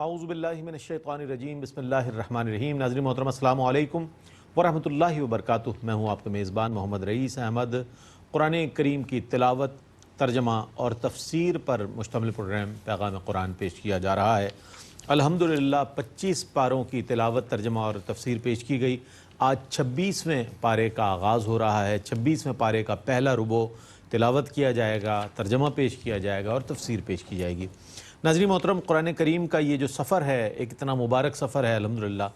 اعوذ باللہ من الشیطان الرجیم بسم اللہ الرحمن الرحیم۔ ناظرین محترم السلام علیکم ورحمۃ اللہ وبرکاتہ۔ میں ہوں آپ کا میزبان محمد رئیس احمد۔ قرآن کریم کی تلاوت، ترجمہ اور تفسیر پر مشتمل پروگرام پیغام قرآن پیش کیا جا رہا ہے۔ الحمدللہ 25 پاروں کی تلاوت، ترجمہ اور تفسیر پیش کی گئی۔ آج 26ویں پارے کا آغاز ہو رہا ہے۔ 26ویں پارے کا پہلا ربع تلاوت کیا جائے گا، ترجمہ پیش کیا جائے گا اور تفسیر پیش کی جائے گی۔ ناظرین محترم، قرآن کریم کا یہ جو سفر ہے، ایک اتنا مبارک سفر ہے الحمدللہ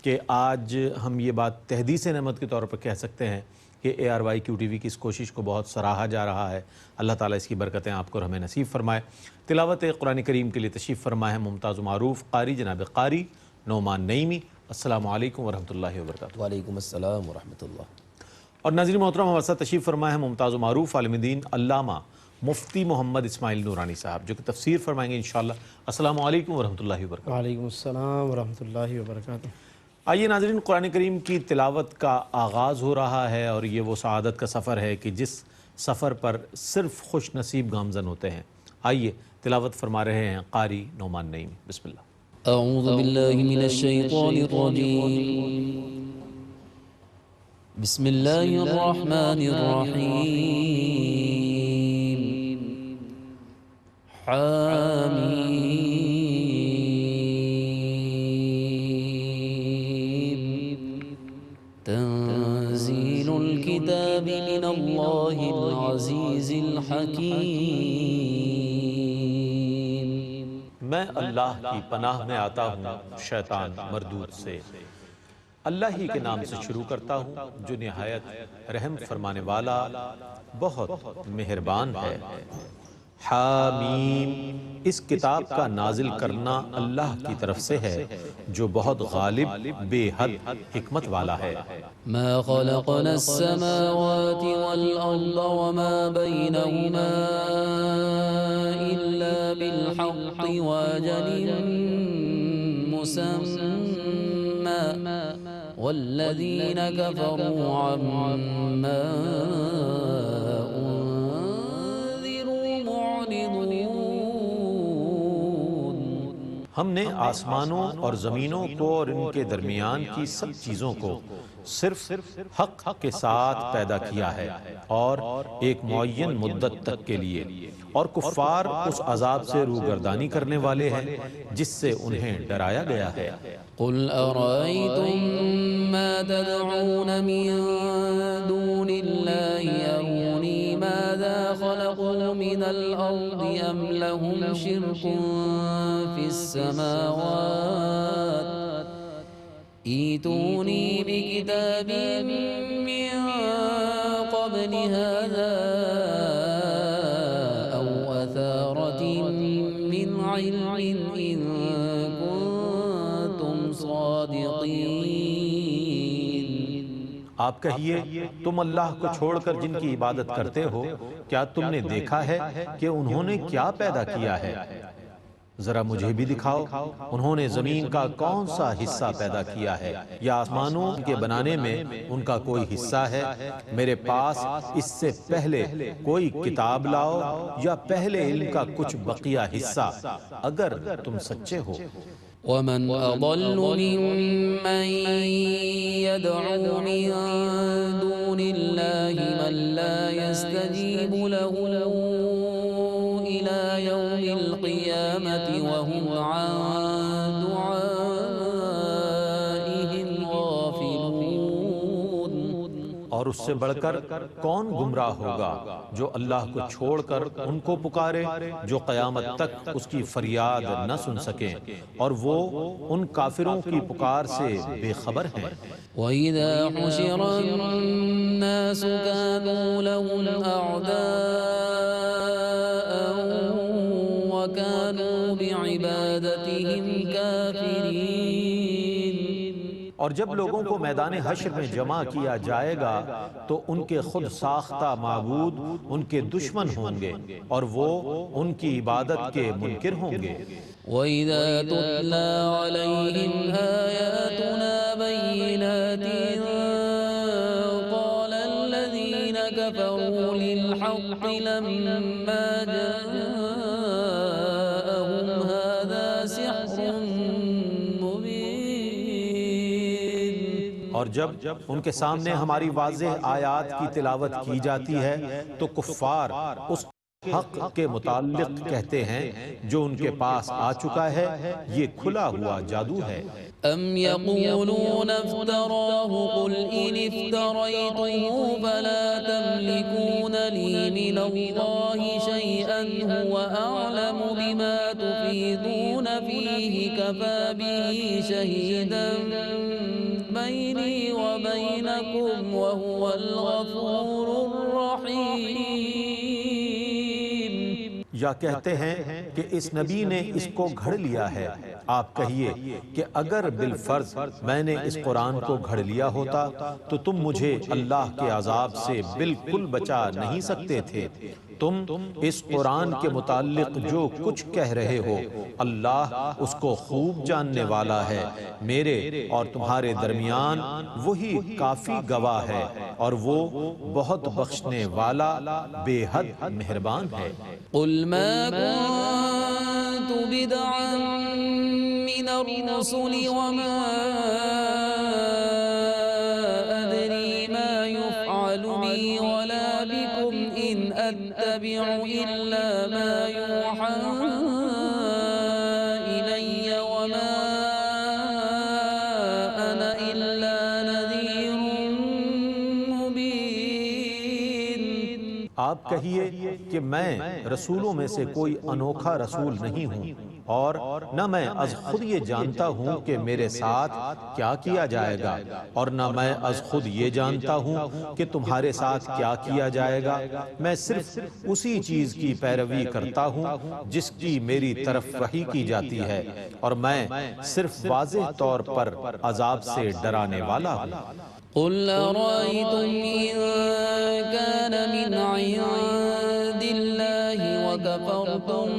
کہ آج ہم یہ بات تحدیث نعمت کے طور پر کہہ سکتے ہیں کہ ARYQ TV کی اس کوشش کو بہت سراہا جا رہا ہے۔ اللہ تعالیٰ اس کی برکتیں آپ کو اور ہمیں نصیب فرمائے۔ تلاوت قرآن کریم کے لیے تشریف فرمائے ہیں ممتاز و معروف قاری جناب قاری نعمان نعیمی۔ السلام علیکم ورحمۃ اللہ وبرکاتہ۔ وعلیکم السلام ورحمۃ اللہ۔ اور ناظرین محترم، ہمارے ساتھ تشریف فرمائے ہیں ممتاز و معروف عالم دین علامہ مفتی محمد اسماعیل نورانی صاحب، جو کہ تفسیر فرمائیں گے انشاءاللہ۔ السلام علیکم ورحمۃ اللہ وبرکاتہ۔ وعلیکم السلام ورحمۃ اللہ وبرکاتہ۔ آئیے ناظرین، قرآن کریم کی تلاوت کا آغاز ہو رہا ہے اور یہ وہ سعادت کا سفر ہے کہ جس سفر پر صرف خوش نصیب گامزن ہوتے ہیں۔ آئیے تلاوت فرما رہے ہیں قاری نعمان نعیمی۔ بسم اللہ۔ اعوذ باللہ من الشیطان الرجیم، بسم اللہ الرحمن الرحیم۔ حامیم تنزیل الکتاب من اللہ العزیز الحکیم۔ میں اللہ کی پناہ میں آتا ہوں شیطان مردود سے۔ اللہ ہی کے نام سے شروع کرتا ہوں جو نہایت رحم فرمانے والا بہت مہربان ہے۔ حامیم، اس کتاب کا نازل کرنا اللہ کی طرف سے ہے جو بہت غالب بے حد حکمت والا ہے۔ ما خلقنا السماوات والأرض وما بينهما إلا بالحق وأجل مسمى والذين كفروا عما ہم نے آسمانوں اور زمینوں کو اور ان کے درمیان کی سب چیزوں کو صرف حق کے ساتھ پیدا کیا ہے اور ایک معین مدت تک کے لیے، اور کفار اس عذاب سے روگردانی کرنے والے ہیں جس سے انہیں ڈرایا گیا ہے۔ قل أرأيتم ما تدعون من دون الله أروني ماذا خلقوا من الأرض أم لهم شرك في السماوات ائتوني بكتاب من قبل هذا أو أثارة من علم إن كنتم صادقين۔ آپ کہیے، تم اللہ کو چھوڑ کر جن کی عبادت کرتے ہو، کیا تم نے دیکھا ہے کہ انہوں نے کیا پیدا کیا ہے؟ ذرا مجھے بھی دکھاؤ، انہوں نے زمین کا کون سا حصہ پیدا کیا ہے یا آسمانوں کے بنانے میں ان کا کوئی حصہ ہے؟ میرے پاس اس سے پہلے کوئی کتاب لاؤ یا پہلے علم کا کچھ بقیہ حصہ، اگر تم سچے ہو۔ ومن أضل ممن يدعو من دون الله من لا يستجيب له إلى يوم القيامة وهم عن دعائهم غافلون۔ اور اس سے بڑھ کر کون گمراہ ہوگا جو اللہ کو چھوڑ کر ان کو پکارے جو قیامت تک اس کی فریاد نہ سن سکیں، اور وہ ان کافروں کی پکار سے بے خبر ہیں۔ وَإِذَا حُشِرَ النَّاسُ كَانُوا لَهُمْ أَعْدَاءً وَكَانُوا بِعِبَادَتِهِمْ كَافِرِينَ۔ اور جب لوگوں کو میدان حشر میں جمع کیا جائے گا تو ان کے خود ساختہ معبود ان کے دشمن ہوں گے اور وہ ان کی عبادت کے منکر ہوں گے۔ وَإِذَا تُتْلَى عَلَيْهِمْ آيَاتُنَا بَيِّنَاتٍ قَالَ الَّذِينَ كَفَرُوا لِلْحَقِّ لَمَّا جَاءَهُمْ هَذَا سِحْرٌ اور جب ان کے سامنے ہماری واضح آیات کی تلاوت کی جاتی ہے تو کفار اس حق کے متعلق کہتے ہیں جو ان کے پاس آ چکا ہے یہ کھلا ہوا جادو ہے۔ أم يقولون افتراه قل إن افتريته فلا تملكون لي من الله شيئا هو أعلم بما تفيضون فيه كفى به شهيدا بيني وبينكم وهو الغفور الرحيم۔ یا کہتے ہیں کہ اس نبی نے اس کو گھڑ لیا ہے، آپ کہیے کہ اگر بالفرض میں نے اس قرآن کو گھڑ لیا ہوتا تو تم مجھے اللہ کے عذاب سے بالکل بچا نہیں سکتے تھے۔ تم اس قرآن کے متعلق جو کچھ کہہ رہے ہو اللہ اس کو خوب جاننے والا ہے، میرے اور تمہارے درمیان وہی کافی گواہ ہے اور وہ بہت بخشنے والا بے حد مہربان ہے۔ قل ما كنت بدعا من الرسل وما أدري ما يفعل بي ولا بكم إن أتبع إلا ما يوحى إلي وما أنا إلا نذير مبين۔ آپ کہیے کہ میں رسولوں میں سے کوئی انوکھا رسول نہیں ہوں اور نہ میں از خود یہ جانتا ہوں کہ میرے ساتھ کیا کیا جائے گا اور نہ میں از خود یہ جانتا ہوں کہ تمہارے ساتھ کیا کیا جائے گا، میں صرف اسی چیز کی پیروی کرتا ہوں جس کی میری طرف وحی کی جاتی ہے اور میں صرف واضح طور پر عذاب سے ڈرانے والا ہوں۔ قل أرأيتم إن كان من عند الله وكفرتم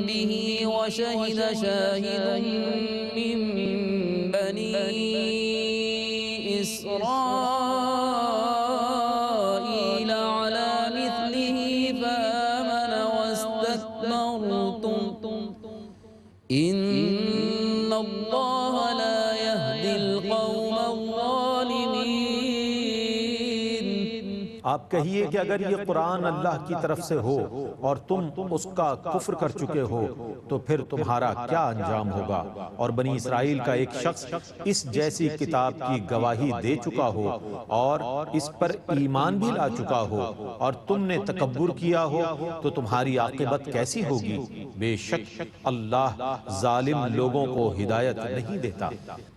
به وشهد شاهد من بني إسرائيل على مثله فآمن واستكبرتم إن الله لا يهدي القوم الظالمين۔ آپ کہیے کہ اگر یہ قرآن اللہ کی طرف سے ہو اور تم اس کا کفر کر چکے ہو تو پھر تمہارا کیا انجام ہوگا، اور بنی اسرائیل کا ایک شخص اس جیسی کتاب کی گواہی دے چکا ہو اور اس پر ایمان بھی لا چکا ہو اور تم نے تکبر کیا ہو تو تمہاری عاقبت کیسی ہوگی؟ بے شک اللہ ظالم لوگوں کو ہدایت نہیں دیتا۔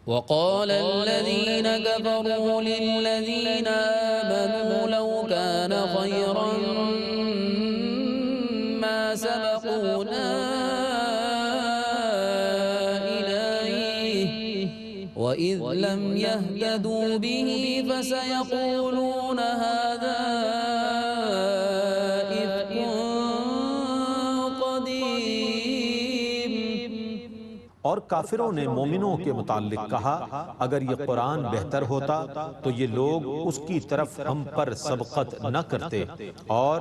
وقال الذين كفروا للذين آمنوا لو كان خيرا ما سبقونا إليه وإذ لم يهتدوا به فسيقولون هذا إفك قديم۔ اور کافروں نے مومنوں کے متعلق کہا اگر یہ قرآن بہتر ہوتا تو یہ لوگ اس کی طرف ہم پر سبقت نہ کرتے، اور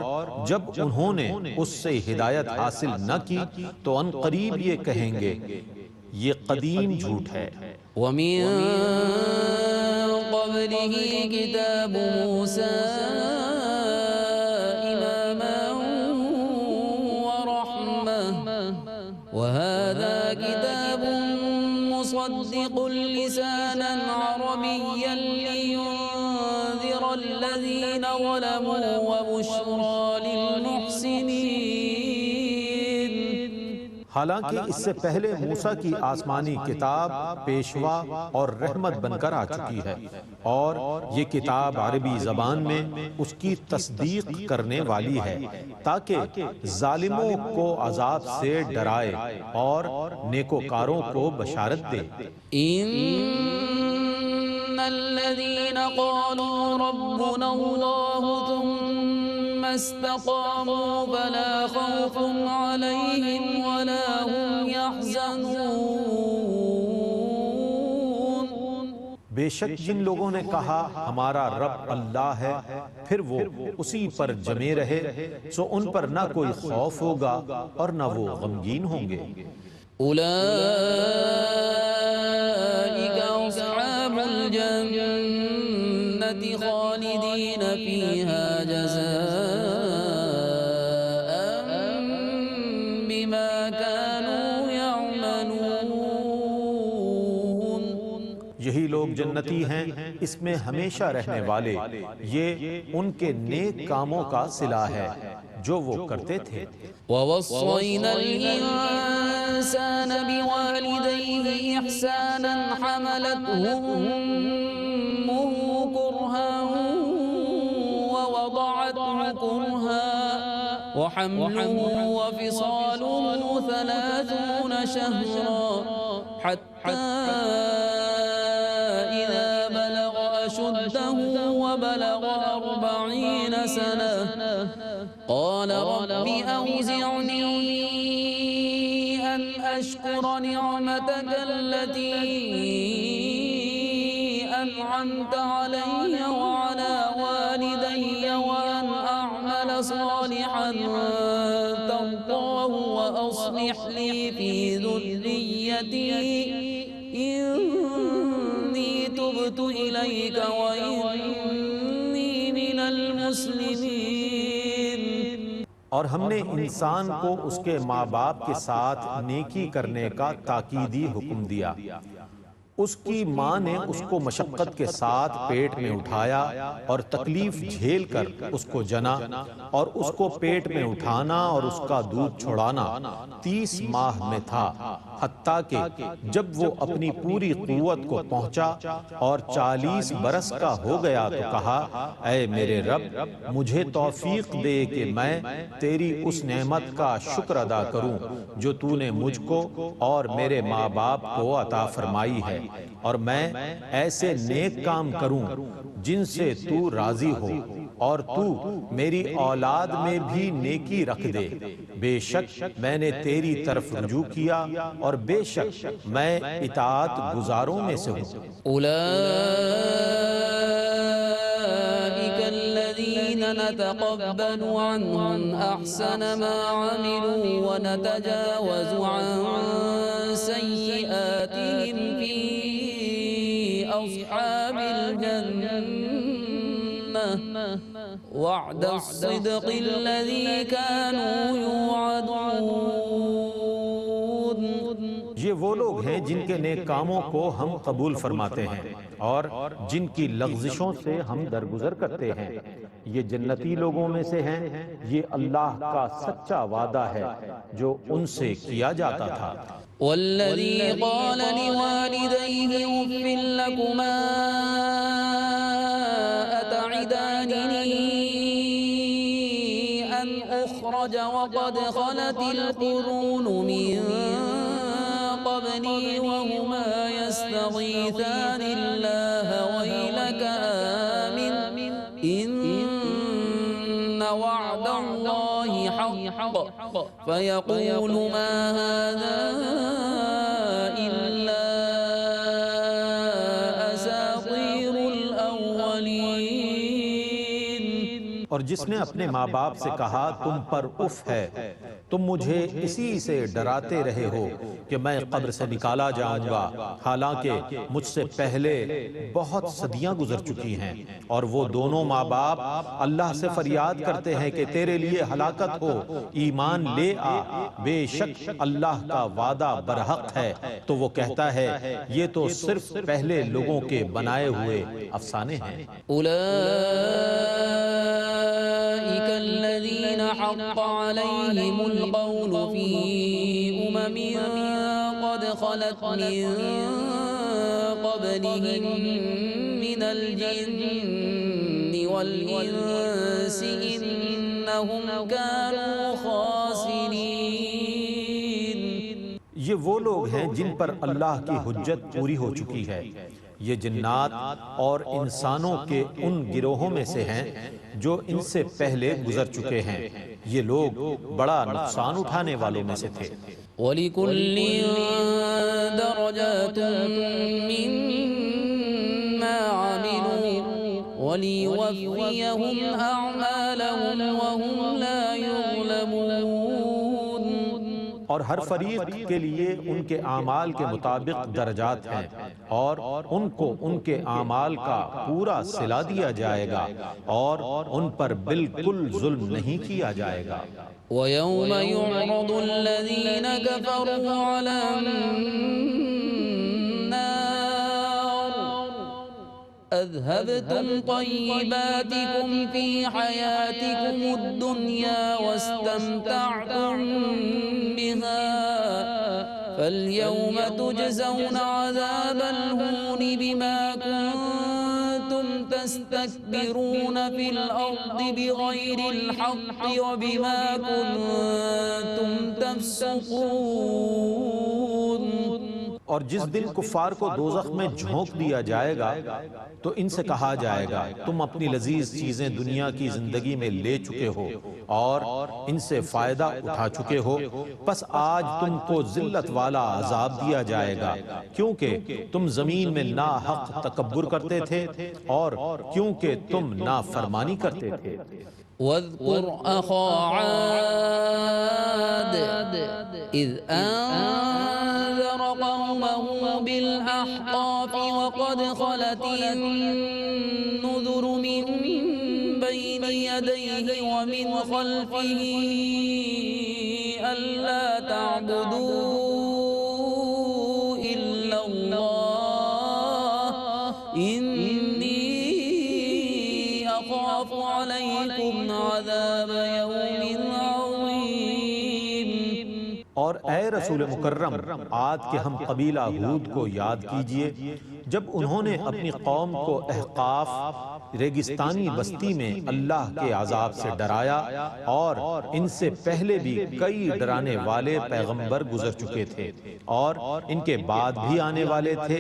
جب انہوں نے اس سے ہدایت حاصل نہ کی تو ان قریب یہ کہیں گے یہ قدیم جھوٹ ہے۔ ومن قبله كتاب موسى إماما ورحمة وهذا كتاب مصدق لسانا عربيا لينذر الذين ظلموا وبشرى للمحسنين۔ حالانکہ اس سے پہلے موسیٰ کی آسمانی کتاب پیشوا اور رحمت بن کر آ چکی ہے، اور یہ کتاب عربی زبان میں اس کی تصدیق کرنے والی ہے تاکہ ظالموں کو عذاب سے ڈرائے اور نیکوکاروں کو بشارت دے۔ إن الذين قالوا ربنا الله ثم استقاموا فلا خوف عليهم ولا هم يحزنون۔ بے شک جن لوگوں نے کہا ہمارا رب اللہ ہے پھر وہ اسی پر جمے رہے سو ان پر نہ کوئی خوف ہوگا اور نہ وہ غمگین ہوں گے۔ أولئك أصحاب الجنة الجنة خالدين فيها جزاء بما كانوا يعملون. یہی لوگ جنتی ہیں، اس میں ہمیشہ رہنے والے، یہ ان کے نیک کاموں کا صلہ ہے جو وہ کرتے تھے. ووصينا الإنسان بوالديه إحسانا حملته أمه كرها ووضعته كرها وحمله وفصاله 30 شهرا حتى إذا بلغ أشده وبلغ 40 سنة قال رب أوزعني أن أشكر نعمتك التي أنعمت علي وعلى والدي وأن أعمل صالحا ترضاه وأصلح لي في ذريتي إني تبت إليك وإني من المسلمين. اور ہم نے انسان کو اس کے ماں باپ کے ساتھ نیکی کرنے کا تاکیدی حکم دیا. اس کی ماں نے اس کو مشقت کے ساتھ پیٹ میں اٹھایا اور تکلیف جھیل کر اس کو جنا، اور اس کو پیٹ میں اٹھانا اور اس کا دودھ چھڑانا 30 ماہ میں تھا، حتیٰ کہ جب وہ اپنی پوری قوت کو پہنچا اور 40 برس کا ہو گیا تو کہا، اے میرے رب مجھے توفیق دے کہ میں تیری اس نعمت کا شکر ادا کروں جو تو نے مجھ کو اور میرے ماں باپ کو عطا فرمائی ہے، اور میں ایسے نیک کام کروں جن سے تو راضی ہو، اور تو میری اولاد میں بھی نیکی رکھ دے. بے شک میں نے تیری طرف رجوع کیا اور بے شک میں اطاعت گزاروں میں سے ہوں. أولئك الذين نتقبل عنهم أحسن ما عملوا ونتجاوز عن سيئاتهم في أصحاب الجنة وعد الصدق الذي كانوا يوعدون. یہ وہ لوگ ہیں جن کے نیک کاموں کو ہم قبول فرماتے ہیں اور جن کی لغزشوں سے ہم درگزر کرتے ہیں. یہ جنتی لوگوں میں سے ہیں، یہ اللہ کا سچا وعدہ ہے جو ان سے کیا جاتا تھا. والذي قال لوالديه أف لكما أتعدانني أن أخرج وقد خلت القرون من قبلي وهما يستغيثان الله ويلك آمن إن وعد الله حق فيقول ما هذا إلا أساطير الأولين. اور جس نے اپنے ماں باپ سے کہا تم پر اف ہے، تم مجھے اسی سے ڈراتے رہے ہو کہ میں قبر سے نکالا جاؤں گا، حالانکہ مجھ سے پہلے بہت صدیاں گزر چکی ہیں. اور وہ دونوں ماں باپ اللہ سے فریاد کرتے ہیں کہ تیرے لیے ہلاکت ہو، ایمان لے آ، بے شک اللہ کا وعدہ برحق ہے. تو وہ کہتا ہے یہ تو صرف پہلے لوگوں کے بنائے ہوئے افسانے ہیں. أولئك الذين حق عليهم القول في أمم قد خلت من قبلهم من الجن والإنس إنهم كانوا خاسرين. یہ وہ لوگ ہیں جن پر اللہ کی حجت پوری ہو چکی ہے. یہ جنات اور انسانوں کے ان گروہوں میں سے ہیں جو ان سے پہلے گزر چکے ہیں. یہ لوگ بڑا نقصان اٹھانے والوں میں سے تھے. وَلِكُلٍّ دَرَجَاتٌ مِّمَّا عَمِلُوا وَلِيُوَفِّيَهُمْ أَعْمَالَهُمْ وَهُمْ لَا يُظْلَمُونَ. اور ہر فریق کے لیے ان کے اعمال کے مطابق درجات ہیں اور ان کو ان کے اعمال کا پورا صلہ دیا جائے گا اور ان پر بالکل ظلم نہیں کیا جائے گا۔ وَيَوْمَ يُعْرَضُ الَّذِينَ كَفَرُوا عَلَى النَّارِ أَذْهَبْتُمْ طَيِّبَاتِكُمْ فِي حَيَاتِكُمُ الدُّنْيَا وَاسْتَمْتَعْتُمْ بِهَا فَالْيَوْمَ تُجْزَوْنَ عَذَابَ الْهُونِ بِمَا كُنتُمْ تستكبرون في الأرض بغير الحق وبما كنتم تفسقون۔ اور جس دن کفار کو دوزخ میں جھونک دیا جائے گا تو ان سے کہا جائے گا تم اپنی لذیذ چیزیں دنیا کی زندگی میں لے چکے ہو اور ان سے فائدہ اٹھا چکے ہو، پس آج تم کو ذلت والا عذاب دیا جائے گا کیونکہ تم زمین میں ناحق تکبر کرتے تھے اور کیونکہ تم نافرمانی کرتے تھے۔ واذكر أخا عاد إذ أنذر قومه بالأحقاف وقد خلت النذر من بين يديه ومن خلفه ألا تعبدوا إلا الله إني أخاف عليكم عذاب يوم عظيم۔ اور اے رسول مکرم عاد کے ہم قبیلہ ہود کو یاد کیجئے جب انہوں نے اپنی قوم کو احقاف ریگستانی بستی میں اللہ کے عذاب سے ڈرایا اور ان سے پہلے بھی کئی ڈرانے والے پیغمبر گزر چکے تھے اور ان کے بعد بھی آنے والے تھے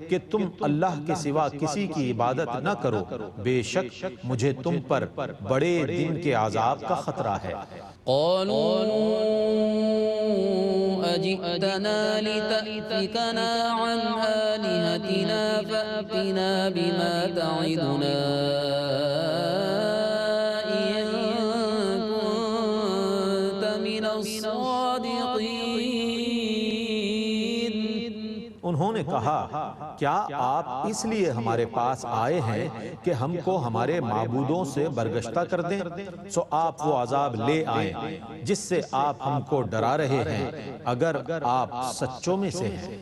کہ تم اللہ کے سوا کسی کی عبادت نہ کرو، بے شک مجھے تم پر بڑے دن کے عذاب کا خطرہ ہے۔ قالوا أجئتنا لتأفكنا عن آلهتنا فأتنا بما تعدنا إن كنت من الصادقين۔ انہوں نے کہا کیا آپ اس لیے ہمارے پاس آئے ہیں کہ ہم کو ہمارے معبودوں سے برگشتہ کر دیں؟ سو آپ وہ عذاب لے آئیں جس سے آپ ہم کو ڈرا رہے ہیں اگر آپ سچوں میں سے ہیں۔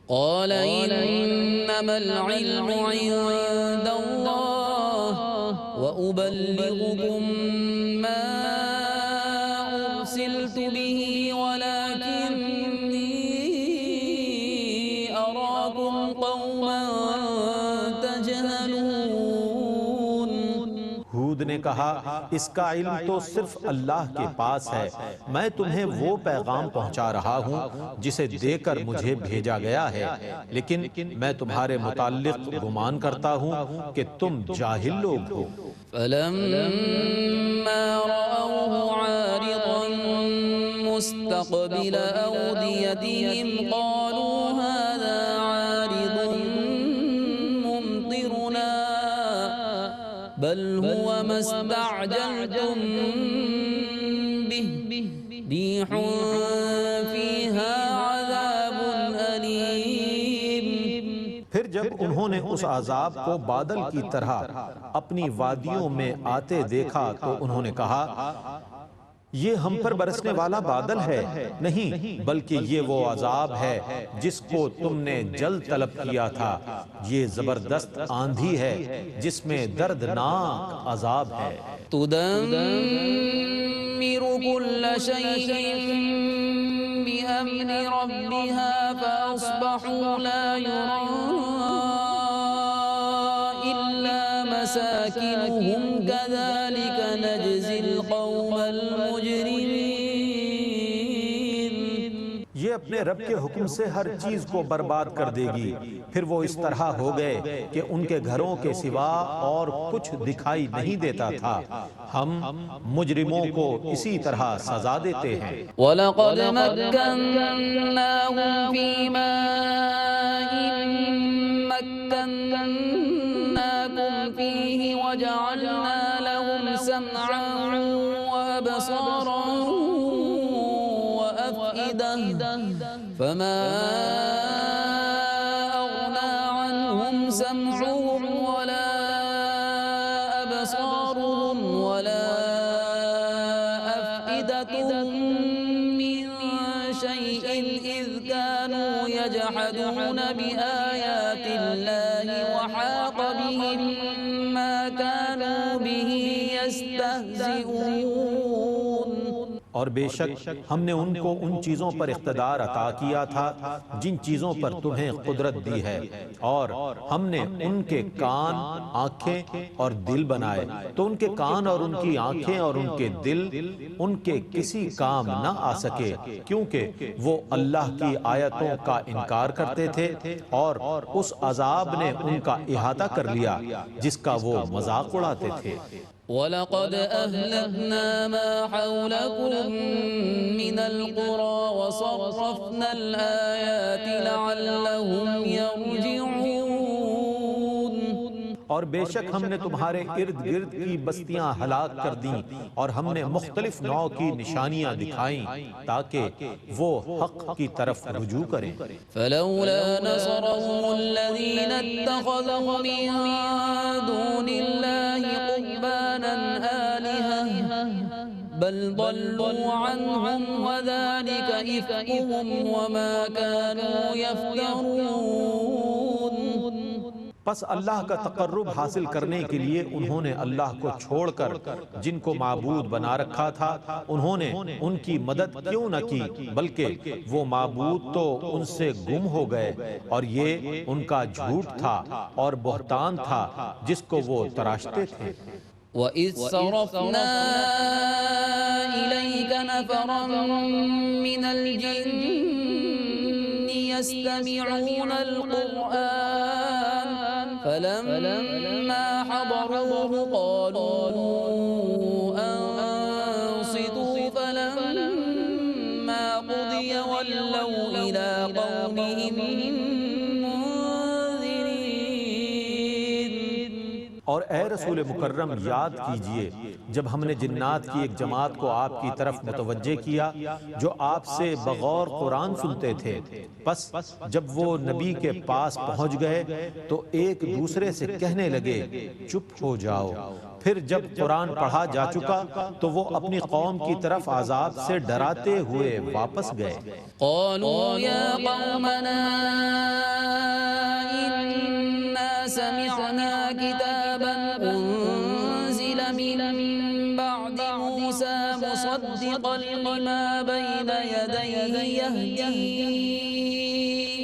قال إنما العلم عند الله وأبلغكم ما أرسلت به ولكني أراكم قوما تجهلون۔ ہود نے کہا اس کا علم تو صرف اللہ کے پاس ہے، میں تمہیں وہ پیغام پہنچا رہا ہوں جسے دے کر مجھے بھیجا گیا ہے، لیکن میں تمہارے متعلق گمان کرتا ہوں کہ تم جاہل لوگ ہو۔ فلما رأوه عارضا مستقبل أوديتهم قالوا هذا عارض ممطرنا بل هو ما استعجلتم به ريح فيها عذاب أليم۔ پھر جب انہوں نے اس عذاب کو بادل کی طرح اپنی وادیوں میں آتے دیکھا تو انہوں نے کہا یہ ہم پر برسنے والا بادل ہے، نہیں بلکہ یہ وہ عذاب ہے جس کو تم نے جلد طلب کیا تھا، یہ زبردست آندھی ہے جس میں دردناک عذاب ہے۔ تدمر كل شيء بأمر ربها فأصبحوا لا يرى إلا مساكنهم كذلك نجزي القوم المجرمين۔ یہ اپنے رب کے حکم سے ہر چیز کو برباد کر دے گی، پھر وہ اس طرح ہو گئے کہ ان کے گھروں کے سوا اور کچھ دکھائی نہیں دیتا تھا، ہم مجرموں کو اسی طرح سزا دیتے ہیں۔ وَلَقَدْ مَكَّنَّاهُمْ فِي مَاءٍ مَكَّنَّاكُمْ فِيهِ وَجَعَلْنَا لَهُمْ سَمْعًا وَأَبْصَارًا وَأَفْئِدَةً سمعهم ولا أبصارهم ولا أفئدتهم من شيء إذ كانوا يجحدون بآيات الله وحاق بهم ما كانوا به يستهزئون. اور بے شک ہم نے ان کو ان چیزوں پر اقتدار عطا کیا تھا جن چیزوں پر تمہیں قدرت دی ہے، اور ہم نے ان کے کان، آنکھیں اور دل بنائے تو ان کے کان اور ان کی آنکھیں اور ان کے دل ان کے کسی کام نہ آ سکے، کیونکہ وہ اللہ کی آیتوں کا انکار کرتے تھے اور اس عذاب نے ان کا احاطہ کر لیا جس کا وہ مذاق اڑاتے تھے۔ وَلَقَدْ أَهْلَكْنَا مَا حَوْلَكُمْ مِنَ الْقُرَى وَصَرَّفْنَا الْآيَاتِ لَعَلَّهُمْ يَرْجِعُونَ. اور بے شک ہم نے تمہارے ارد گرد کی بستیاں ہلاک کر دیں اور ہم نے مختلف نوع کی نشانیاں دکھائیں تاکہ وہ حق کی طرف رجوع کریں۔ فَلَوْلَا نَصَرَهُمُ الَّذِينَ اتَّخَذُوا مِن دُونِ اللَّهِ قُرْبَانًا آلِهَةً بَلْ ضَلُّوا عَنْهُمْ وَذَلِكَ إِفْكُهُمْ وَمَا كَانُوا يَفْتَرُونَ. پس اللہ کا تقرب حاصل کرنے کے لیے انہوں نے اللہ کو چھوڑ کر جن کو معبود بنا رکھا تھا انہوں نے ان کی مدد کیوں نہ کی، بلکہ وہ معبود تو ان سے گم ہو گئے، اور یہ ان کا جھوٹ تھا اور بہتان تھا جس کو وہ تراشتے تھے۔ وَإِذْ صَرَفْنَا إِلَيْكَ نَفَرًا مِّنَ الْجِنِّ يَسْتَمِعُونَ الْقُرْآنَ فَلَمَّا حَضَرُوهُ قَالُوا أَنصِتُوا فَلَمَّا قُضِيَ وَلَّوْا إِلَى قَوْمِهِمْ مُنذِرِينَ. اور اے رسول مکرم یاد کیجئے جب ہم نے جنات کی ایک جماعت کو آپ کی طرف متوجہ کیا جو آپ سے بغور قرآن سنتے تھے، پس جب وہ نبی کے پاس پہنچ گئے تو ایک دوسرے سے کہنے لگے چپ ہو جاؤ۔ پھر جب قرآن پڑھا جا چکا تو وہ اپنی قوم کی طرف عذاب سے ڈراتے ہوئے واپس گئے۔ قالوا يا قومنا إنا سمعنا كتابا أنزل من بعد موسى مصدقا لما بين يديه يهدي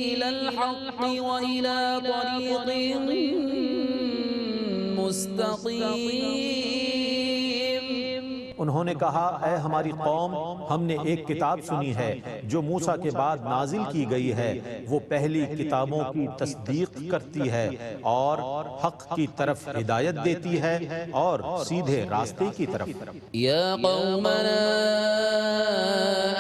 إلى الحق وإلى طريق مستقيم. انہوں نے کہا اے ہماری قوم، ہم نے ایک کتاب سنی ہے جو موسیٰ کے بعد نازل کی گئی ہے، وہ پہلی کتابوں کی تصدیق کرتی ہے اور حق کی طرف ہدایت دیتی ہے اور سیدھے راستے کی طرف۔ یا قومنا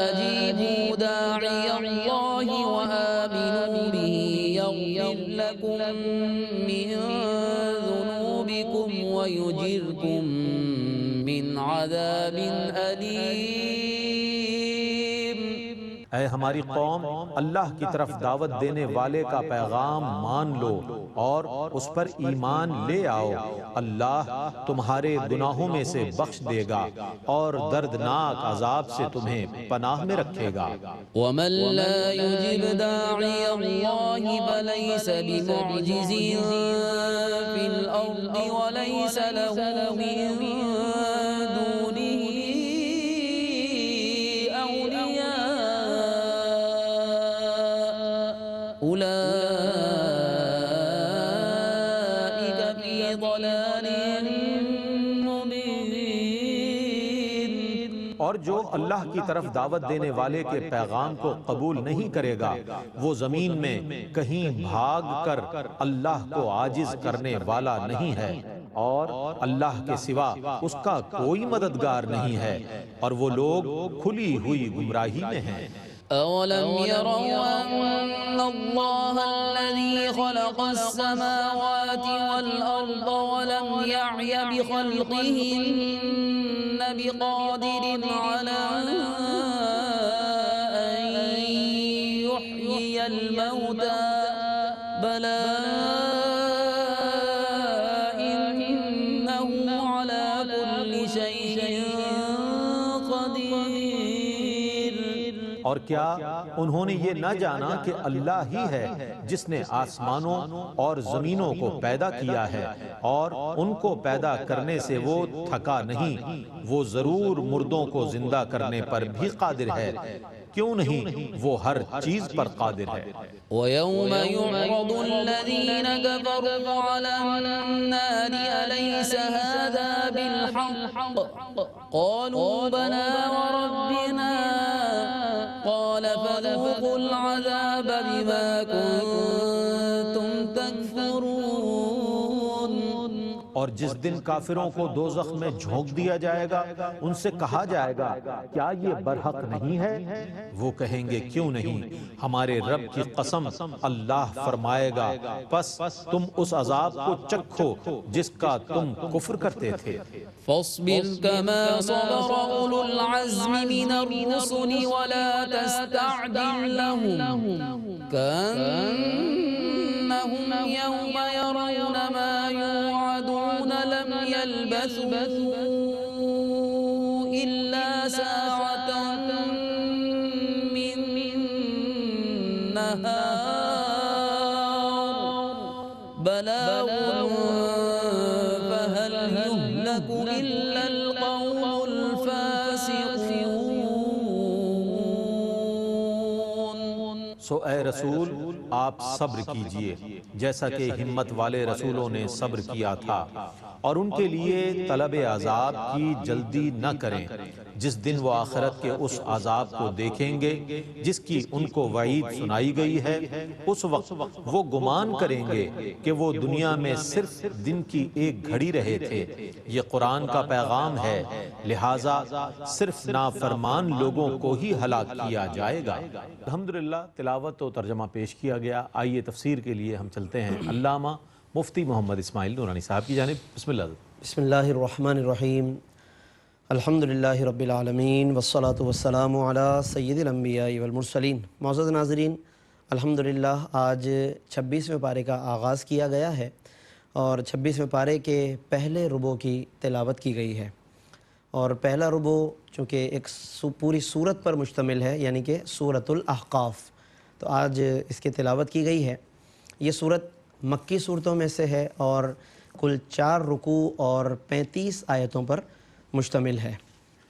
اجیبوا داعی اللہ وآمنوا به یغفر لکم من ذنوبکم ویجرکم من عذاب علیم. اے ہماری قوم، اللہ کی طرف دعوت دینے والے کا پیغام مان لو اور اس پر ایمان لے آؤ، اللہ تمہارے گناہوں میں سے بخش دے گا اور دردناک عذاب سے تمہیں پناہ میں رکھے گا۔ ومن لا يجب داعی اللہ فلیس بمعجز فی الارض ولیس له من دونه اولیاء اولئک فی ضلال مبین. اور جو اللہ کی طرف دعوت دینے والے کے پیغام کو قبول نہیں کرے گا وہ زمین میں کہیں بھاگ کر اللہ کو عاجز کرنے والا نہیں ہے اور اللہ کے سوا اس کا کوئی مددگار نہیں ہے، اور وہ لوگ کھلی ہوئی گمراہی میں ہیں۔ أولم يروا أن الله الذي خلق السماوات والأرض ولم يعي بخلقهن بقادر على أن يحيي الموتى بلى اور کیا انہوں نے یہ نہ جانا کہ اللہ ہی ہے جس نے آسمانوں اور زمینوں کو پیدا کیا ہے اور ان کو پیدا کرنے سے وہ تھکا نہیں، وہ ضرور مردوں کو زندہ کرنے پر بھی قادر ہے، کیوں نہیں وہ ہر چیز پر قادر ہے۔ وَيَوْمَ يُعْرَضُ الَّذِينَ كَفَرُوا عَلَى النَّارِ أَلَيْسَ هَذَا بِالْحَقِّ قَالُوا بَلَى وَرَبِّنَا قَالَ فَذُوقُوا الْعَذَابَ بِمَا كُنتُمْ تَكْفُرُونَ۔ اور جس دن کافروں کو دوزخ میں جھونک دیا جائے گا ان سے کہا جائے گا کیا یہ برحق نہیں ہے؟ وہ کہیں گے کیوں نہیں، ہمارے رب کی قسم اللہ فرمائے گا پس تم اس عذاب کو چکھو جس کا تم کفر کرتے تھے۔ فاصبر كما صبر أولو العزم من الرسل ولا تستعجل لهم كأنهم يوم يرون ما يوعدون لم يلبثوا إلا ساعة من نهار بلاغ فهل يهلك إلا القوم الفاسقون۔ سو اے رسول آپ صبر کیجئے جیسا کہ ہمت والے رسولوں نے صبر کیا تھا، اور ان کے لیے طلب عذاب کی جلدی نہ کریں جس دن وہ آخرت کے اس عذاب کو دیکھیں گے جس کی ان کو وعید سنائی گئی ہے، اس وقت وہ گمان کریں گے کہ وہ دنیا میں صرف دن کی ایک گھڑی رہے تھے۔ یہ قرآن کا پیغام ہے، لہٰذا صرف نافرمان لوگوں کو ہی ہلاک کیا جائے گا۔ الحمدللہ تلاوت و ترجمہ پیش کیا گیا، آئیے تفسیر کے لیے ہم چلتے ہیں علامہ مفتی محمد اسماعیل نورانی صاحب کی جانب۔ بسم اللہ۔ بسم اللہ الرحمن الرحیم، الحمدللہ رب العالمین والصلاة والسلام علی سید الانبیاء والمرسلین۔ معزز ناظرین، الحمدللہ آج 26ویں پارے کا آغاز کیا گیا ہے اور 26ویں پارے کے پہلے ربع کی تلاوت کی گئی ہے، اور پہلا ربع چونکہ ایک پوری سورت پر مشتمل ہے یعنی کہ سورۃ الاحقاف، تو آج اس کی تلاوت کی گئی ہے۔ یہ سورت مکی صورتوں میں سے ہے اور کل 4 رکوع اور 35 آیتوں پر مشتمل ہے۔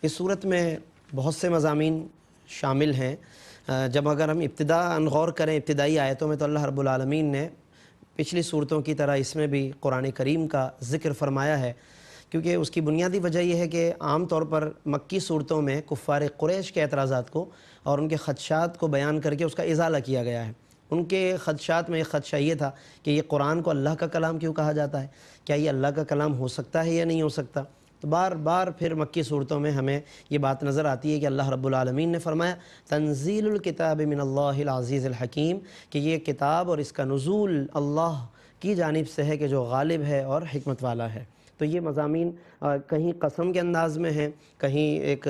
اس صورت میں بہت سے مضامین شامل ہیں۔ جب اگر ہم ابتداءً غور کریں ابتدائی آیتوں میں، تو اللہ رب العالمین نے پچھلی صورتوں کی طرح اس میں بھی قرآن کریم کا ذکر فرمایا ہے، کیونکہ اس کی بنیادی وجہ یہ ہے کہ عام طور پر مکی صورتوں میں کفار قریش کے اعتراضات کو اور ان کے خدشات کو بیان کر کے اس کا ازالہ کیا گیا ہے۔ ان کے خدشات میں ایک خدشہ یہ تھا کہ یہ قرآن کو اللہ کا کلام کیوں کہا جاتا ہے، کیا یہ اللہ کا کلام ہو سکتا ہے یا نہیں ہو سکتا؟ تو بار بار پھر مکی صورتوں میں ہمیں یہ بات نظر آتی ہے کہ اللہ رب العالمین نے فرمایا تنزیل الکتاب من اللہ العزیز الحکیم، کہ یہ کتاب اور اس کا نزول اللہ کی جانب سے ہے کہ جو غالب ہے اور حکمت والا ہے۔ تو یہ مضامین کہیں قسم کے انداز میں ہیں، کہیں ایک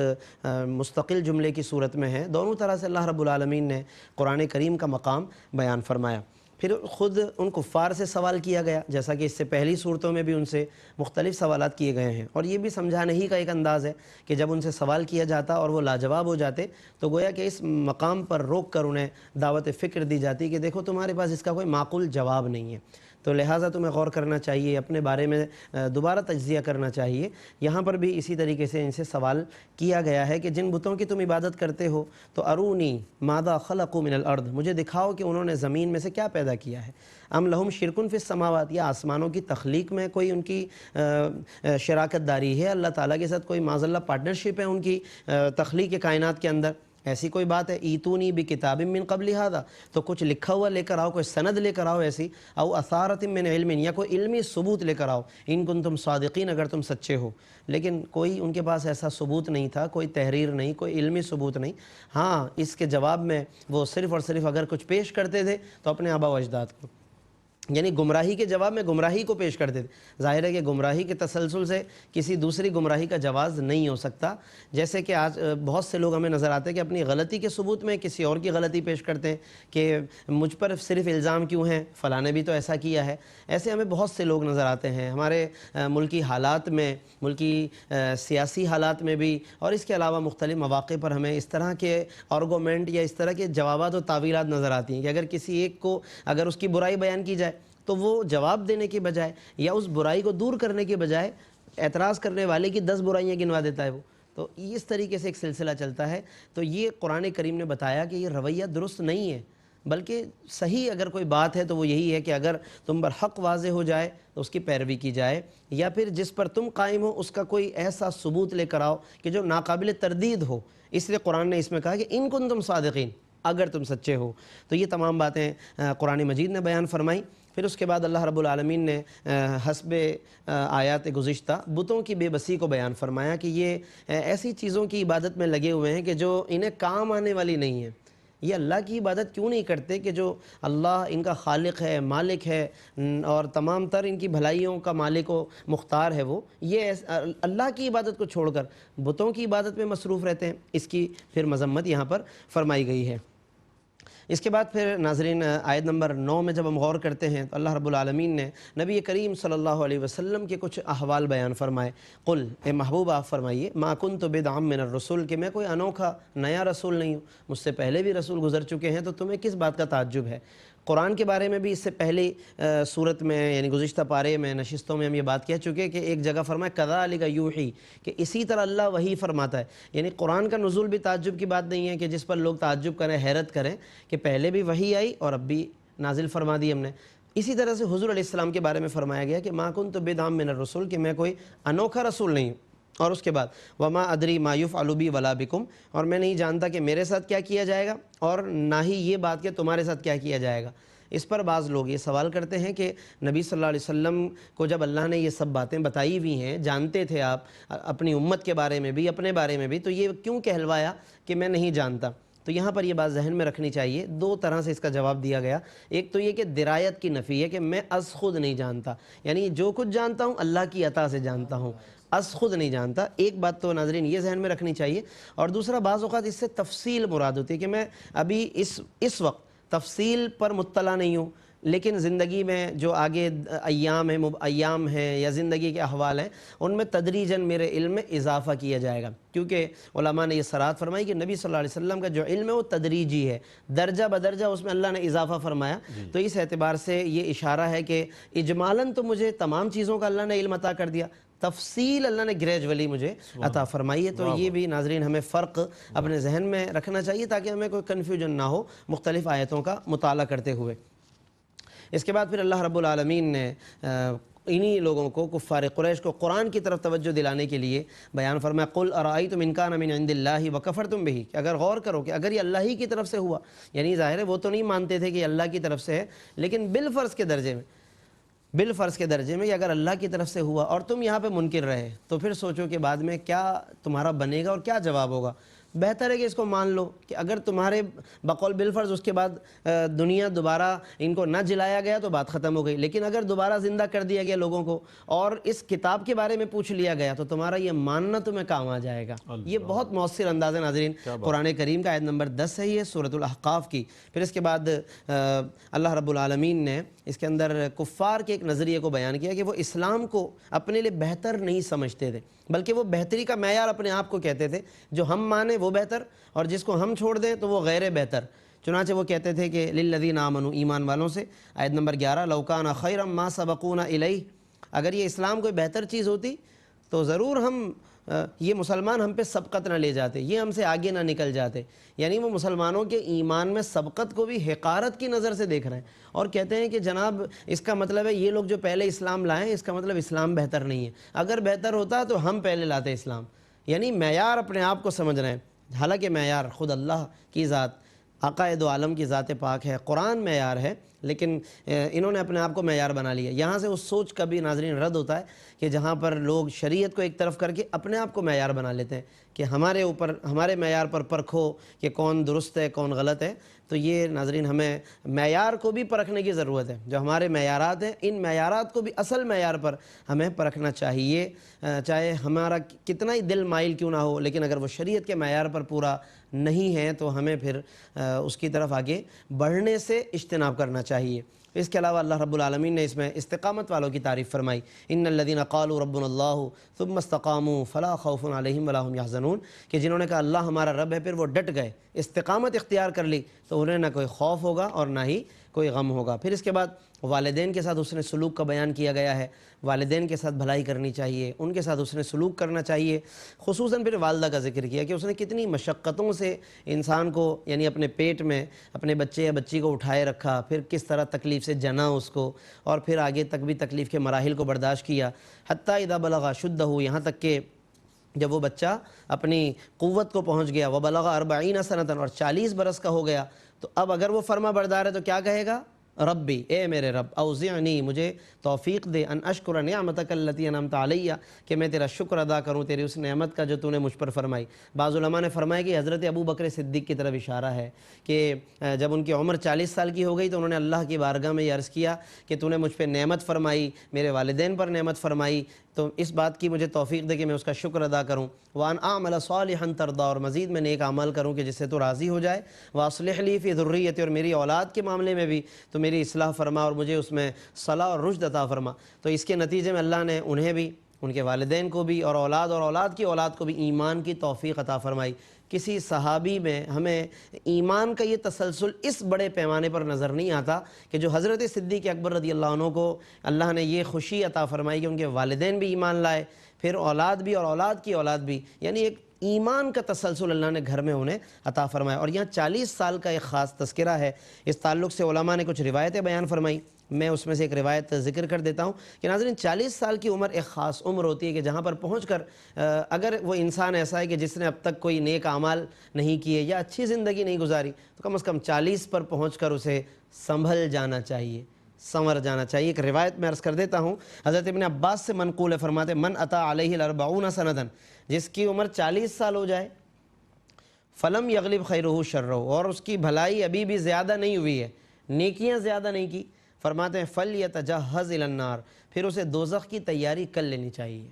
مستقل جملے کی صورت میں ہیں، دونوں طرح سے اللہ رب العالمین نے قرآن کریم کا مقام بیان فرمایا۔ پھر خود ان کفار سے سوال کیا گیا، جیسا کہ اس سے پہلی صورتوں میں بھی ان سے مختلف سوالات کیے گئے ہیں، اور یہ بھی سمجھانے ہی کا ایک انداز ہے کہ جب ان سے سوال کیا جاتا اور وہ لاجواب ہو جاتے تو گویا کہ اس مقام پر روک کر انہیں دعوت فکر دی جاتی کہ دیکھو تمہارے پاس اس کا کوئی معقول جواب نہیں ہے، تو لہٰذا تمہیں غور کرنا چاہیے، اپنے بارے میں دوبارہ تجزیہ کرنا چاہیے۔ یہاں پر بھی اسی طریقے سے ان سے سوال کیا گیا ہے کہ جن بتوں کی تم عبادت کرتے ہو تو ارونی ماذا خلقوا من الارض، مجھے دکھاؤ کہ انہوں نے زمین میں سے کیا پیدا کیا ہے۔ ام لہم شرکن فی السماوات، یا آسمانوں کی تخلیق میں کوئی ان کی شراکت داری ہے، اللہ تعالیٰ کے ساتھ کوئی معاذ اللہ پارٹنرشپ ہے ان کی تخلیق کائنات کے اندر؟ ایسی کوئی بات ہے؟ ایتونی بکتاب من قبل ھذا، تو کچھ لکھا ہوا لے کر آؤ، کوئی سند لے کر آؤ ایسی، او اثارۃ من علم، یا کوئی علمی ثبوت لے کر آؤ، ان کنتم صادقین، اگر تم سچے ہو۔ لیکن کوئی ان کے پاس ایسا ثبوت نہیں تھا، کوئی تحریر نہیں، کوئی علمی ثبوت نہیں۔ ہاں، اس کے جواب میں وہ صرف اور صرف اگر کچھ پیش کرتے تھے تو اپنے آبا و اجداد کو، یعنی گمراہی کے جواب میں گمراہی کو پیش کرتے تھے۔ ظاہر ہے کہ گمراہی کے تسلسل سے کسی دوسری گمراہی کا جواز نہیں ہو سکتا، جیسے کہ آج بہت سے لوگ ہمیں نظر آتے ہیں کہ اپنی غلطی کے ثبوت میں کسی اور کی غلطی پیش کرتے ہیں کہ مجھ پر صرف الزام کیوں ہیں، فلاں نے بھی تو ایسا کیا ہے۔ ایسے ہمیں بہت سے لوگ نظر آتے ہیں ہمارے ملکی حالات میں، ملکی سیاسی حالات میں بھی، اور اس کے علاوہ مختلف مواقع پر ہمیں اس طرح کے آرگومنٹ یا اس طرح کے جوابات و تعویلات نظر آتی ہیں کہ اگر کسی ایک کو اگر اس کی برائی بیان کی جائے تو وہ جواب دینے کے بجائے یا اس برائی کو دور کرنے کے بجائے اعتراض کرنے والے کی 10 برائیاں گنوا دیتا ہے وہ۔ تو اس طریقے سے ایک سلسلہ چلتا ہے۔ تو یہ قرآن کریم نے بتایا کہ یہ رویہ درست نہیں ہے، بلکہ صحیح اگر کوئی بات ہے تو وہ یہی ہے کہ اگر تم پر حق واضح ہو جائے تو اس کی پیروی کی جائے، یا پھر جس پر تم قائم ہو اس کا کوئی ایسا ثبوت لے کر آؤ کہ جو ناقابل تردید ہو۔ اس لیے قرآن نے اس میں کہا کہ ان کنتم صادقین، اگر تم سچے ہو۔ تو یہ تمام باتیں قرآن مجید نے بیان فرمائی۔ پھر اس کے بعد اللہ رب العالمین نے حسب آیات گزشتہ بتوں کی بے بسی کو بیان فرمایا کہ یہ ایسی چیزوں کی عبادت میں لگے ہوئے ہیں کہ جو انہیں کام آنے والی نہیں ہے۔ یہ اللہ کی عبادت کیوں نہیں کرتے کہ جو اللہ ان کا خالق ہے، مالک ہے، اور تمام تر ان کی بھلائیوں کا مالک و مختار ہے، وہ یہ اللہ کی عبادت کو چھوڑ کر بتوں کی عبادت میں مصروف رہتے ہیں۔ اس کی پھر مذمت یہاں پر فرمائی گئی ہے۔ اس کے بعد پھر ناظرین آیت نمبر 9 میں جب ہم غور کرتے ہیں تو اللہ رب العالمین نے نبی کریم صلی اللہ علیہ وسلم کے کچھ احوال بیان فرمائے۔ قل، اے محبوب آپ فرمائیے، ما کنت بدعا من الرسول، کہ میں کوئی انوکھا نیا رسول نہیں ہوں، مجھ سے پہلے بھی رسول گزر چکے ہیں، تو تمہیں کس بات کا تعجب ہے؟ قرآن کے بارے میں بھی اس سے پہلی صورت میں یعنی گزشتہ پارے میں نشستوں میں ہم یہ بات کہہ چکے کہ ایک جگہ فرمایا کذالک یوحی، کہ اسی طرح اللہ وحی فرماتا ہے۔ یعنی قرآن کا نزول بھی تعجب کی بات نہیں ہے کہ جس پر لوگ تعجب کریں، حیرت کریں کہ پہلے بھی وحی آئی اور اب بھی نازل فرما دی ہم نے۔ اسی طرح سے حضور علیہ السلام کے بارے میں فرمایا گیا کہ ما کنت بدعا من الرسول، کہ میں کوئی انوکھا رسول نہیں ہوں۔ اور اس کے بعد وما ادری ما یفعل بی ولا بکم، اور میں نہیں جانتا کہ میرے ساتھ کیا کیا جائے گا اور نہ ہی یہ بات کہ تمہارے ساتھ کیا کیا جائے گا۔ اس پر بعض لوگ یہ سوال کرتے ہیں کہ نبی صلی اللہ علیہ وسلم کو جب اللہ نے یہ سب باتیں بتائی ہوئی ہیں، جانتے تھے آپ اپنی امت کے بارے میں بھی، اپنے بارے میں بھی، تو یہ کیوں کہلوایا کہ میں نہیں جانتا؟ تو یہاں پر یہ بات ذہن میں رکھنی چاہیے۔ دو طرح سے اس کا جواب دیا گیا۔ ایک تو یہ کہ درایت کی نفی ہے کہ میں از خود نہیں جانتا، یعنی جو کچھ جانتا ہوں اللہ کی عطا سے جانتا ہوں، از خود نہیں جانتا۔ ایک بات تو ناظرین یہ ذہن میں رکھنی چاہیے۔ اور دوسرا، بعض اوقات اس سے تفصیل مراد ہوتی ہے کہ میں ابھی اس وقت تفصیل پر مطلع نہیں ہوں، لیکن زندگی میں جو آگے ایام ہیں یا زندگی کے احوال ہیں، ان میں تدریجاً میرے علم میں اضافہ کیا جائے گا، کیونکہ علماء نے یہ صراحت فرمائی کہ نبی صلی اللہ علیہ وسلم کا جو علم ہے وہ تدریجی ہے، درجہ بدرجہ اس میں اللہ نے اضافہ فرمایا۔ تو اس اعتبار سے یہ اشارہ ہے کہ اجمالاً تو مجھے تمام چیزوں کا اللہ نے علم عطا کر دیا، تفصیل اللہ نے گریجولی مجھے عطا فرمائی ہے۔ تو یہ بھی ناظرین ہمیں فرق اپنے ذہن میں رکھنا چاہیے تاکہ ہمیں کوئی کنفیوژن نہ ہو مختلف آیتوں کا مطالعہ کرتے ہوئے۔ اس کے بعد پھر اللہ رب العالمین نے انہی لوگوں کو، کفار قریش کو، قرآن کی طرف توجہ دلانے کے لیے بیان فرمایا قل ارأیتم ان کان من عند اللہ وکفرتم بہ، کہ اگر غور کرو کہ اگر یہ اللہ ہی کی طرف سے ہوا، یعنی ظاہر ہے وہ تو نہیں مانتے تھے کہ یہ اللہ کی طرف سے ہے، لیکن بالفرض کے درجے میں کہ اگر اللہ کی طرف سے ہوا اور تم یہاں پہ منکر رہے، تو پھر سوچو کہ بعد میں کیا تمہارا بنے گا اور کیا جواب ہوگا۔ بہتر ہے کہ اس کو مان لو کہ اگر تمہارے بقول بالفرض اس کے بعد دنیا دوبارہ ان کو نہ جلایا گیا تو بات ختم ہو گئی، لیکن اگر دوبارہ زندہ کر دیا گیا لوگوں کو اور اس کتاب کے بارے میں پوچھ لیا گیا تو تمہارا یہ ماننا تمہیں کام آ جائے گا۔ یہ بہت مؤثر انداز ہے ناظرین، قرآن کریم کا آیت نمبر 10 ہے یہ سورۃ الاحقاف کی۔ پھر اس کے بعد اللہ رب العالمین نے اس کے اندر کفار کے ایک نظریے کو بیان کیا کہ وہ اسلام کو اپنے لیے بہتر نہیں سمجھتے تھے، بلکہ وہ بہتری کا معیار اپنے آپ کو کہتے تھے، جو ہم مانیں وہ بہتر اور جس کو ہم چھوڑ دیں تو وہ غیر بہتر۔ چنانچہ وہ کہتے تھے کہ للذین آمنوا، ایمان والوں سے، آیت نمبر 11 لو کان خیرا ما سبقونا الیہ، اگر یہ اسلام کوئی بہتر چیز ہوتی تو ضرور یہ مسلمان ہم پہ سبقت نہ لے جاتے، یہ ہم سے آگے نہ نکل جاتے۔ یعنی وہ مسلمانوں کے ایمان میں سبقت کو بھی حقارت کی نظر سے دیکھ رہے ہیں اور کہتے ہیں کہ جناب اس کا مطلب ہے یہ لوگ جو پہلے اسلام لائیں اس کا مطلب اسلام بہتر نہیں ہے، اگر بہتر ہوتا تو ہم پہلے لاتے اسلام۔ یعنی معیار اپنے آپ کو سمجھ رہے ہیں، حالانکہ معیار خود اللہ کی ذات، آقا دو عالم کی ذات پاک ہے، قرآن معیار ہے، لیکن انہوں نے اپنے آپ کو معیار بنا لیا۔ یہاں سے اس سوچ کا بھی ناظرین رد ہوتا ہے کہ جہاں پر لوگ شریعت کو ایک طرف کر کے اپنے آپ کو معیار بنا لیتے ہیں کہ ہمارے معیار پر پرکھو کہ کون درست ہے کون غلط ہے۔ تو یہ ناظرین ہمیں معیار کو بھی پرکھنے کی ضرورت ہے. جو ہمارے معیارات ہیں ان معیارات کو بھی اصل معیار پر ہمیں پرکھنا چاہیے, چاہے ہمارا کتنا ہی دل مائل کیوں نہ ہو, لیکن اگر وہ شریعت کے معیار پر پورا نہیں ہے تو ہمیں پھر اس کی طرف آگے بڑھنے سے اجتناب کرنا چاہیے. اس کے علاوہ اللہ رب العالمین نے اس میں استقامت والوں کی تعریف فرمائی, ان الذین قالوا ربنا اللہ ثم استقاموا فلا خوف علیہم ولا هم یحزنون, کہ جنہوں نے کہا اللہ ہمارا رب ہے پھر وہ ڈٹ گئے, استقامت اختیار کر لی, تو انہیں نہ کوئی خوف ہوگا اور نہ ہی کوئی غم ہوگا. پھر اس کے بعد والدین کے ساتھ حسن سلوک کا بیان کیا گیا ہے. والدین کے ساتھ بھلائی کرنی چاہیے, ان کے ساتھ حسن سلوک کرنا چاہیے. خصوصاً پھر والدہ کا ذکر کیا کہ اس نے کتنی مشقتوں سے انسان کو یعنی اپنے پیٹ میں اپنے بچے یا بچی کو اٹھائے رکھا, پھر کس طرح تکلیف سے جنا اس کو, اور پھر آگے تک بھی تکلیف کے مراحل کو برداشت کیا, حتیٰ اذا بلغ شدہ, یہاں تک کہ جب وہ بچہ اپنی قوت کو پہنچ گیا, وبلغ 40 سنۃ, اور 40 برس کا ہو گیا, تو اب اگر وہ فرما بردار ہے تو کیا کہے گا؟ ربی, اے میرے رب, اوزعنی, مجھے توفیق دے, ان اشکر نعمتک التی انعمت علیہ, کہ میں تیرا شکر ادا کروں تیری اس نعمت کا جو تو نے مجھ پر فرمائی. بعض علماء نے فرمایا کہ حضرت ابو بکر صدیق کی طرف اشارہ ہے کہ جب ان کی عمر 40 سال کی ہو گئی تو انہوں نے اللہ کی بارگاہ میں یہ عرض کیا کہ تو نے مجھ پہ نعمت فرمائی, میرے والدین پر نعمت فرمائی, تو اس بات کی مجھے توفیق دے کہ میں اس کا شکر ادا کروں. وان اعمل صالحا ترضا, اور مزید میں نیک عمل کروں کہ جس سے تو راضی ہو جائے. واصلح لی فی ذریتی, اور میری اولاد کے معاملے میں بھی تو میری اصلاح فرما اور مجھے اس میں صلاح اور رشد عطا فرما. تو اس کے نتیجے میں اللہ نے انہیں بھی, ان کے والدین کو بھی, اور اولاد کی اولاد کو بھی ایمان کی توفیق عطا فرمائی. کسی صحابی میں ہمیں ایمان کا یہ تسلسل اس بڑے پیمانے پر نظر نہیں آتا کہ جو حضرت صدیق اکبر رضی اللہ عنہ کو اللہ نے یہ خوشی عطا فرمائی کہ ان کے والدین بھی ایمان لائے, پھر اولاد بھی اور اولاد کی اولاد بھی, یعنی ایک ایمان کا تسلسل اللہ نے گھر میں انہیں عطا فرمایا. اور یہاں 40 سال کا ایک خاص تذکرہ ہے. اس تعلق سے علماء نے کچھ روایتیں بیان فرمائی, میں اس میں سے ایک روایت ذکر کر دیتا ہوں کہ ناظرین 40 سال کی عمر ایک خاص عمر ہوتی ہے کہ جہاں پر پہنچ کر اگر وہ انسان ایسا ہے کہ جس نے اب تک کوئی نیک اعمال نہیں کیے یا اچھی زندگی نہیں گزاری, تو کم از کم 40 پر پہنچ کر اسے سنبھل جانا چاہیے, سنور جانا چاہیے. ایک روایت میں عرض کر دیتا ہوں, حضرت ابن عباس سے منقول ہے, فرماتے من اتا علیہ الاربعون سنۃ, جس کی عمر 40 سال ہو جائے, فلم یغلب خیرہ شرہ, اور اس کی بھلائی ابھی بھی زیادہ نہیں ہوئی ہے, نیکیاں زیادہ نہیں کی, فرماتے ہیں فلیتجہز الی النار, پھر اسے دوزخ کی تیاری کر لینی چاہیے.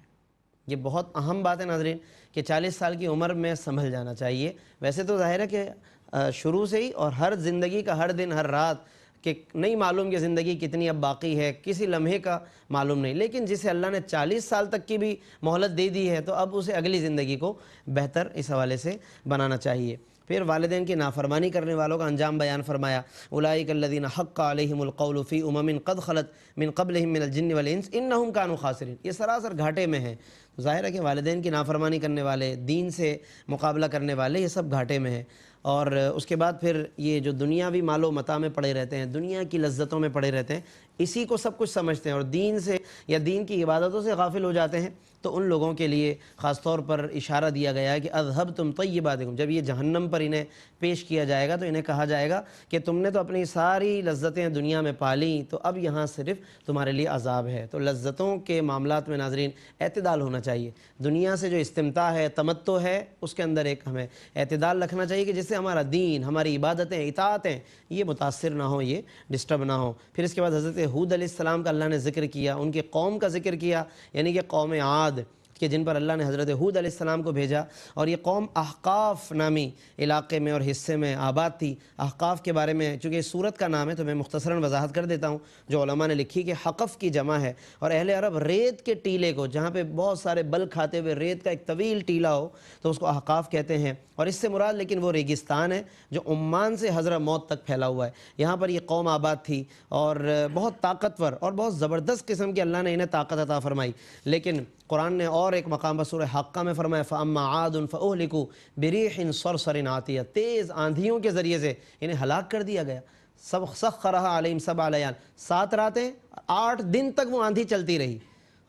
یہ بہت اہم بات ہے ناظرین کہ 40 سال کی عمر میں سنبھل جانا چاہیے. ویسے تو ظاہر ہے کہ شروع سے ہی اور ہر زندگی کا ہر دن ہر رات کہ نہیں معلوم کہ زندگی کتنی اب باقی ہے, کسی لمحے کا معلوم نہیں, لیکن جسے اللہ نے 40 سال تک کی بھی مہلت دے دی ہے تو اب اسے اگلی زندگی کو بہتر اس حوالے سے بنانا چاہیے. پھر والدین کی نافرمانی کرنے والوں کا انجام بیان فرمایا, اولئک الذین حق علیہم القول فی امم قد خلت من قبلہم من الجن والانس انہم کانوا خاسرین. یہ سراسر گھاٹے میں ہیں. ظاہر ہے کہ والدین کی نافرمانی کرنے والے, دین سے مقابلہ کرنے والے, یہ سب گھاٹے میں ہیں. اور اس کے بعد پھر یہ جو دنیاوی مال و متاع میں پڑے رہتے ہیں, دنیا کی لذتوں میں پڑے رہتے ہیں, اسی کو سب کچھ سمجھتے ہیں اور دین سے یا دین کی عبادتوں سے غافل ہو جاتے ہیں, تو ان لوگوں کے لیے خاص طور پر اشارہ دیا گیا ہے کہ اذھبتم طیباتکم. جب یہ جہنم پر انہیں پیش کیا جائے گا تو انہیں کہا جائے گا کہ تم نے تو اپنی ساری لذتیں دنیا میں پالیں, تو اب یہاں صرف تمہارے لیے عذاب ہے. تو لذتوں کے معاملات میں ناظرین اعتدال ہونا چاہیے. دنیا سے جو استمتاع ہے, تمتع ہے, اس کے اندر ایک ہمیں اعتدال رکھنا چاہیے کہ جس سے ہمارا دین, ہماری عبادتیں, اطاعتیں یہ متاثر نہ ہوں, یہ ڈسٹرب نہ ہوں. پھر اس کے بعد حضرت ہود علیہ السلام کا اللہ نے ذکر کیا, ان کی قوم کا ذکر کیا, یعنی کہ قوم عاد کہ جن پر اللہ نے حضرت ہود علیہ السلام کو بھیجا. اور یہ قوم احقاف نامی علاقے میں اور حصے میں آباد تھی. احقاف کے بارے میں چونکہ اس سورت کا نام ہے تو میں مختصراً وضاحت کر دیتا ہوں. جو علماء نے لکھی کہ حقف کی جمع ہے, اور اہل عرب ریت کے ٹیلے کو, جہاں پہ بہت سارے بل کھاتے ہوئے ریت کا ایک طویل ٹیلا ہو, تو اس کو احقاف کہتے ہیں. اور اس سے مراد لیکن وہ ریگستان ہے جو عمان سے حضرت موت تک پھیلا ہوا ہے. یہاں پر یہ قوم آباد تھی اور بہت طاقتور اور بہت زبردست قسم کی اللہ نے انہیں طاقت عطا فرمائی. لیکن قرآن نے اور ایک مقام پر سورہ حقہ میں فرمایا فَأَمَّا عَادٌ فَأُهْلِكُوا بِرِيحٍ صَرْصَرٍ عَاتِيَةٍ, تیز آندھیوں کے ذریعے سے انہیں ہلاک کر دیا گیا. سَخَّرَهَا عَلَيْهِمْ سَبْعَ لَيَالٍ, 7 راتیں 8 دن تک وہ آندھی چلتی رہی.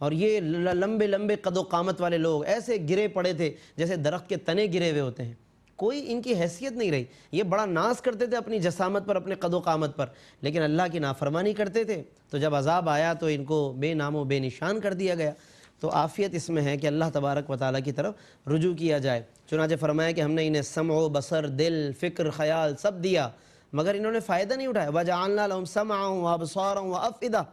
اور یہ لمبے لمبے قد و قامت والے لوگ ایسے گرے پڑے تھے جیسے درخت کے تنے گرے ہوئے ہوتے ہیں, کوئی ان کی حیثیت نہیں رہی. یہ بڑا ناز کرتے تھے اپنی جسامت پر, اپنے قد و قامت پر, لیکن اللہ کی نافرمانی کرتے تھے. تو جب عذاب آیا تو ان کو بے نام و بے نشان کر دیا گیا. تو عافیت اس میں ہے کہ اللہ تبارک و تعالیٰ کی طرف رجوع کیا جائے. چنانچہ فرمایا کہ ہم نے انہیں سمع و بصر, دل, فکر, خیال سب دیا, مگر انہوں نے فائدہ نہیں اٹھایا. وَجَعَلْنَا لَهُمْ سَمْعًا وَأَبْصَارًا وَأَفْئِدَةً,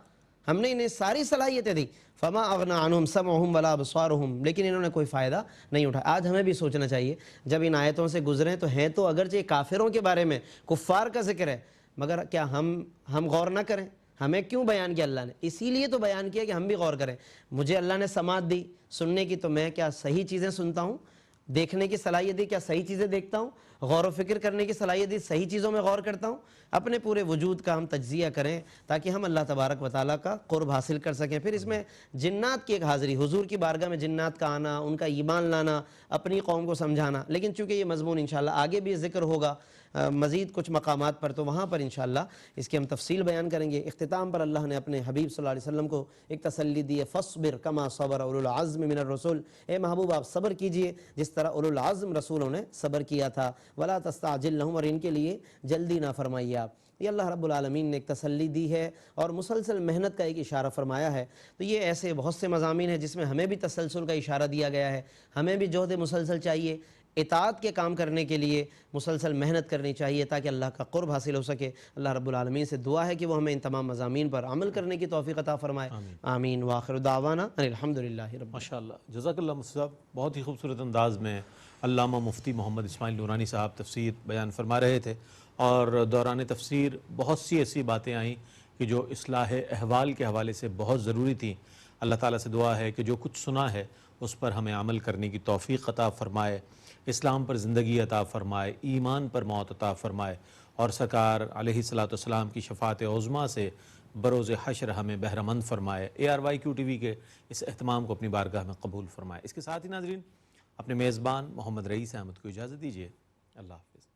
ہم نے انہیں ساری صلاحیتیں دی. فما اغنا عنہم سمعہم ولا ابصارہم, لیکن انہوں نے کوئی فائدہ نہیں اٹھایا. آج ہمیں بھی سوچنا چاہیے, جب ان آیتوں سے گزریں تو ہیں تو اگرچہ کافروں کے بارے میں, کفار کا ذکر ہے, مگر کیا ہم غور نہ کریں؟ ہمیں کیوں بیان کیا اللہ نے؟ اسی لیے تو بیان کیا کہ ہم بھی غور کریں. مجھے اللہ نے سماعت دی سننے کی, تو میں کیا صحیح چیزیں سنتا ہوں؟ دیکھنے کی صلاحیت دی, کیا صحیح چیزیں دیکھتا ہوں؟ غور و فکر کرنے کی صلاحیت دی, صحیح چیزوں میں غور کرتا ہوں؟ اپنے پورے وجود کا ہم تجزیہ کریں تاکہ ہم اللہ تبارک و تعالیٰ کا قرب حاصل کر سکیں. پھر اس میں جنات کی ایک حاضری, حضور کی بارگاہ میں جنات کا آنا, ان کا ایمان لانا, اپنی قوم کو سمجھانا. لیکن چونکہ یہ مضمون انشاءاللہ آگے بھی ذکر ہوگا مزید کچھ مقامات پر, تو وہاں پر انشاءاللہ اس کی ہم تفصیل بیان کریں گے. اختتام پر اللہ نے اپنے حبیب صلی اللہ علیہ وسلم کو ایک تسلی دی ہے, فَاصْبِرْ كَمَا صَبَرَ أُولُو الْعَزْمِ مِنَ الرُّسُلِ, اے محبوب آپ صبر کیجئے جس طرح اولو العزم رسولوں نے صبر کیا تھا. وَلَا تَسْتَعْجِلْ لَهُمْ, اور ان کے لیے جلدی نہ فرمائیے آپ. یہ اللہ رب العالمین نے ایک تسلی دی ہے اور مسلسل محنت کا ایک اشارہ فرمایا ہے. تو یہ ایسے بہت سے مضامین ہیں جس میں ہمیں بھی تسلسل کا اشارہ دیا گیا ہے. ہمیں بھی جہد مسلسل چاہیے, اطاعت کے کام کرنے کے لیے مسلسل محنت کرنی چاہیے تاکہ اللہ کا قرب حاصل ہو سکے. اللہ رب العالمین سے دعا ہے کہ وہ ہمیں ان تمام مضامین پر عمل کرنے کی توفیق عطا فرمائے. آمین. وآخر دعوانا ان الحمدللہ رب. ماشاءاللہ, جزاک اللہ مفتی صاحب. بہت ہی خوبصورت انداز میں علامہ مفتی محمد اسماعیل نورانی صاحب تفسیر بیان فرما رہے تھے, اور دوران تفسیر بہت سی ایسی باتیں آئیں کہ جو اصلاح احوال کے حوالے سے بہت ضروری تھیں. اللہ تعالیٰ سے دعا ہے کہ جو کچھ سنا ہے اس پر ہمیں عمل کرنے کی توفیق عطا فرمائے, اسلام پر زندگی عطا فرمائے, ایمان پر موت عطا فرمائے, اور سرکار علیہ الصلوۃ والسلام کی شفاعت عظمیٰ سے بروز حشر ہمیں بہرہ مند فرمائے. ARYQ TV کے اس اہتمام کو اپنی بارگاہ میں قبول فرمائے. اس کے ساتھ ہی ناظرین, اپنے میزبان محمد رئیس احمد کو اجازت دیجیے. اللہ حافظ.